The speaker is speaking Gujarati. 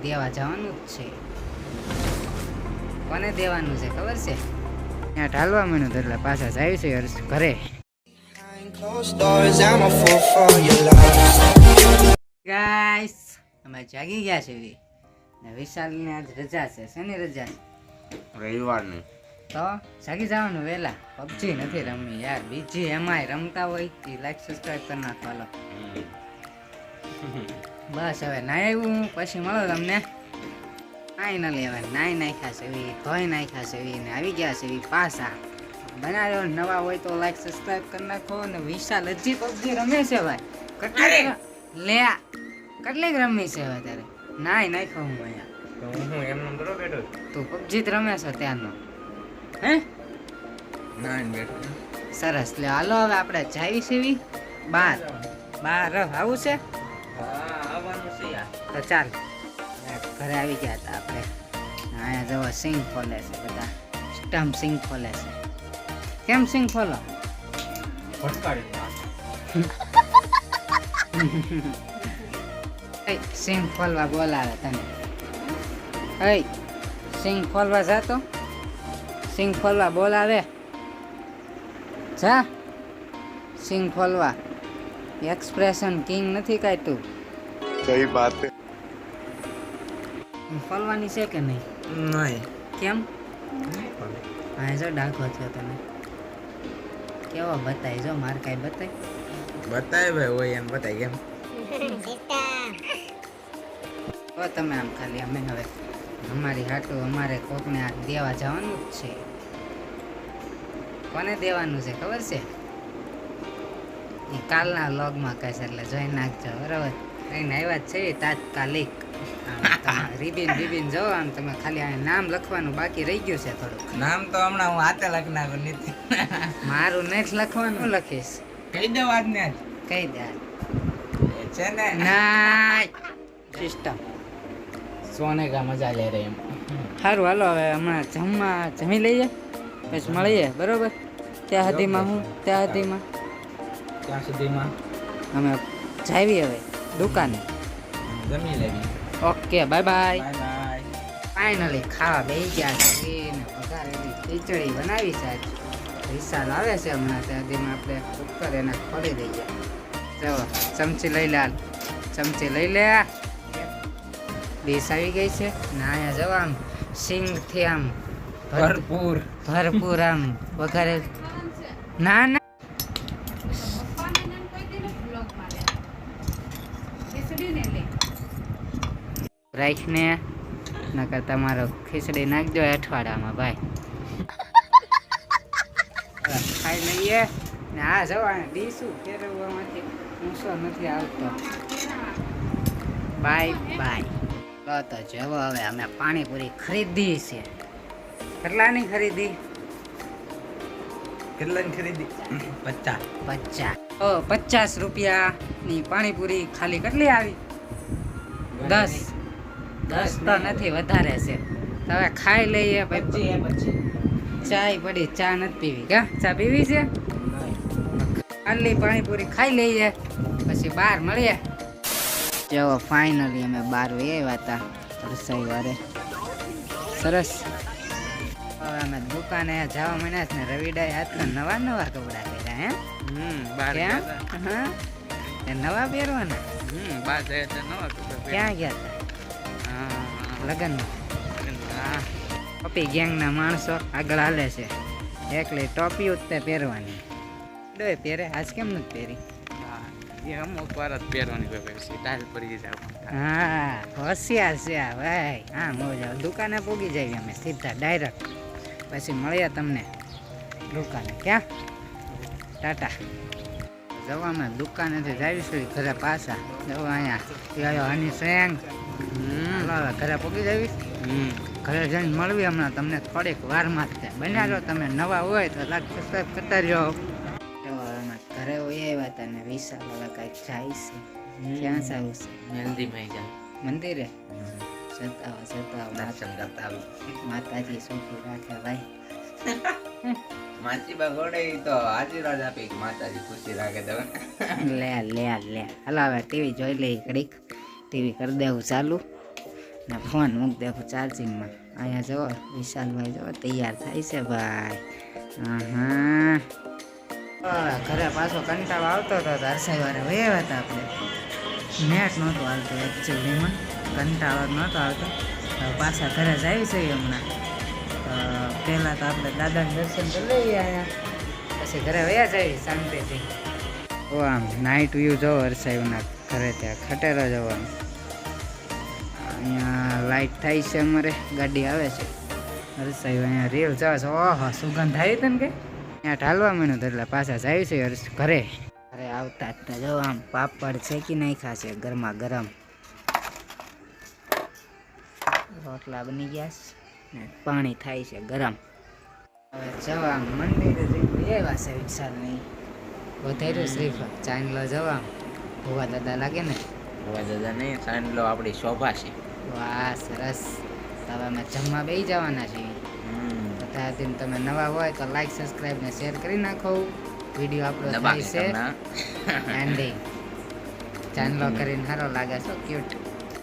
દેવા જવાનું જ છે. કોને દેવાનું છે ખબર છે? ત્યાં ઢાલવા માંડ્યું તો એટલે પાછા જાય છે ઘરે. ગાઈસ અમે જાગી ગયા છે ને વિશાલની આજ રજા છે. શેની રજા છે? રવિવારની. તો જાગી જવાનું વહેલા. પબજી નથી રમવી યાર, બીજી એમાંય રમતા હોય એ લાઈક સબસ્ક્રાઇબ કરી નાખો. હાલો બસ હવે નાઈ આવ્યું પછી મળો તમને. ફાઇનલી હવે નાઈ નાખ્યા છે ધોઈ નાખ્યા છે ને આવી ગયા છે પાછા. બનાવ્યો નવા હોય તો લાઈક સબસ્ક્રાઇબ કરી નાખો. ને વિશાલ હજી પબજી રમે છે ભાઈ. કેટલી લે કેટલીક રમી છે હવે તારે? નાઈ નાખ્યો હું અહીંયા. હું એમનો બરો બેઠો. તું પબજી જ રમે છો ત્યાંનો? હે નાઈન બેઠો. સરસ. લે હાલો હવે આપણે જાવી સેવી બાર આવું છે. હા આવવાનું છે યાર. તો ચાલ ઘરે આવી ગયા હતા આપણે. અહીંયા જવો સિંગ ખોલે છે બધા. સ્ટમ્પ સિંગ ખોલે છે. કેમ સિંગ ખોલો? સિંગ ખોલવા બોલાવે તને. સિંગ ખોલવા જાતો? સિંગ ખોલવા બોલાવે. જા સિંગ ખોલવા. એક્સપ્રેશન કિંગ નથી કાઢતું. સહી બાત છે. ખોલવાની છે કે નહીં? નહીં. કેમ? હા જો ડાકો છો તમે. કેવો બતાય જો માર કાંઈ બતાય? બતાય ભાઈ હોય એમ બતાય કેમ. હવે તમે આમ ખાલી અમે હવે અમારી હાટું અમારે કોકને આ દેવા જવાનું જ છે. કોને દેવાનું છે ખબર છે? એ કાલના વ્લોગમાં કહેશે એટલે જોઈ નાખજો બરાબર. કઈને આવ્યા જ છે તાત્કાલિક. રીબીન જો આમ તમે ખાલી આ નામ લખવાનું બાકી રહી ગયું છે થોડુંક. નામ તો હમણાં હું હાથે લખી નાખું નીતિ. મારું નથી લખવાનું, લખીશ. કહી દો વાત ને. કહી દે છે ને ના સિસ્ટમ. સોને કા મજા લે રે એમ. સારું હાલો હવે હમણાં જમી લઈએ પછી મળીએ બરોબર. ત્યાં સુધીમાં ત્યાં સુધીમાં અમે જાવી હવે દુકાને. જમી લેવી. Okay bye bye. Bye bye. Finally ખાવા બેસી ગયા છે ને વઘારેલી ખીચડી બનાવી છે. વિશાલ આવે છે હમણાં ત્યાં સુધીમાં આપણે કુકર એને ખોલી દઈએ. ચલો ચમચી લઈ લે. ચમચી લઈ લે. ડીશ આવી ગઈ છે ને અહીંયા જવા આમ સિંગથી આમ ભરપૂર આમ વઘારે. ના રાખીને નકર તમારો ખીચડી નાખજો અઠવાડિયામાં ભાઈ. ખાઈ લઈએ ને આ જવા ડીશું ફેરવવામાંથી ઊંચો નથી આવતો. બાય તો જવો હવે અમે પાણીપુરી ખરીદી છે. કેટલાની ખરીદી? કેટલાની ખરીદી? 50 રૂપિયાની પાણીપુરી ખાલી કેટલી આવી? 10 તો નથી વધારે છે. હવે ખાઈ લઈએ પછી ચાય પડી. ચા નથી પીવી કા? ચા પીવી છે? આટલી પાણીપુરી ખાઈ લઈએ પછી બહાર મળીએ. જો ફાઇનલી અમે બહાર આવ્યા હતા રસોઈ વારે. સરસ. હવે અમે દુકાને જવા માંડ્યા છે ને રવિડાએ હાથમાં નવા કપડા પહેર્યા. હે નવા પહેરવાના? ક્યાં ગયા હતા? લગ્નમાં. ટોપી ગેંગના માણસો આગળ હાલે છે. એકલી ટોપી ઉત્તે પહેરવાની. ડોય પહેરે આજ કેમ નથી પહેરી? અમુક વાર જ પહેરવાની ટાઈલ પડી જાય. હા હોશિયાર છે ભાઈ. હા મોજા દુકાને પૂગી જાય અમે સીધા ડાયરેક્ટ. પછી મળીએ તમને દુકાને. ક્યાં? ટાટા. જવા અમે દુકાનેથી જાવીશું ઘરે પાછા. જવા અહીંયા હની સેંગ ઘરે પૂગી જાવીશ. ઘરે જઈને મળવી હમણાં તમને થોડીક વારમાં જ. બન્યા જો તમે નવા હોય તો લાઈક સબસ્ક્રાઈબ કરતા રહ્યો. ઘરે આવ્યા હતા ને વિશાલ હવે કઈક જાય છે. ક્યાં જવું છે? મેલદીમાં જાય મંદિરે. માતાજી સુખી રાખે ભાઈ. માછી બગોડે તો આશીર્વાદ આપી માતાજી ખુશી રાખે. લે હાલો હવે ટીવી જોઈ લઈ ઘડીક. ટીવી કરી દેવું ચાલુ ને ફોન મૂક દેખું ચાર્જિંગમાં. અહીંયા જુઓ વિશાલભાઈ જુઓ તૈયાર થાય છે ભાઈ. ઘરે પાછો કંટાળો આવતો હતો તો હરસાઈવાળા વયા હતા આપણે. નેટ નહોતું હાલતું એકચ્યુઅલીમાં, કંટાળો નહોતો આવતો. તો પાછા ઘરે જ આવી છે હમણાં. તો પહેલાં તો આપણે દાદાને દર્શન કરી લઈએ અહીંયા, પછી ઘરે વયા જાય શાંતિથી. ઓ આમ નાઇટ વ્યૂ જોવો હરસાઈના ઘરે ત્યાં ખટેરો જવાનું. અહીંયા લાઇટ થાય છે, અમારે ગાડી આવે છે. હરસાઈ અહીંયા રીલ જાવ છે. ઓહો સુગંધ આવી હતી ને કે ત્યાં ઢાલવા માંડ્યું તો એટલે પાછા જાય છે ઘરે. ઘરે આવતા જ તો જો આમ પાપડ શેકી નાખ્યા છે ગરમા ગરમ. રોટલા બની ગયા છે ને પાણી થાય છે ગરમ. હવે જવા મંદિરે જઈને આવ્યા છે વિશાલની. વધાર્યું શ્રીફળ ચાંદલો જવા ભોવા દાદા લાગે ને. ભોવા દાદા નહીં, ચાંદલો આપણી શોભા છે. વાહ સરસ. હવે અમે જમવા બેસી જવાના છીએ. બધા દિન તમે નવા હોય તો લાઈક સબસ્ક્રાઈબ ને શેર કરી નાખો. વિડીયો અપલોડ થાય છે એન્ડિંગ ચાંદલો કરીને સારો લાગે છે, ક્યુટ.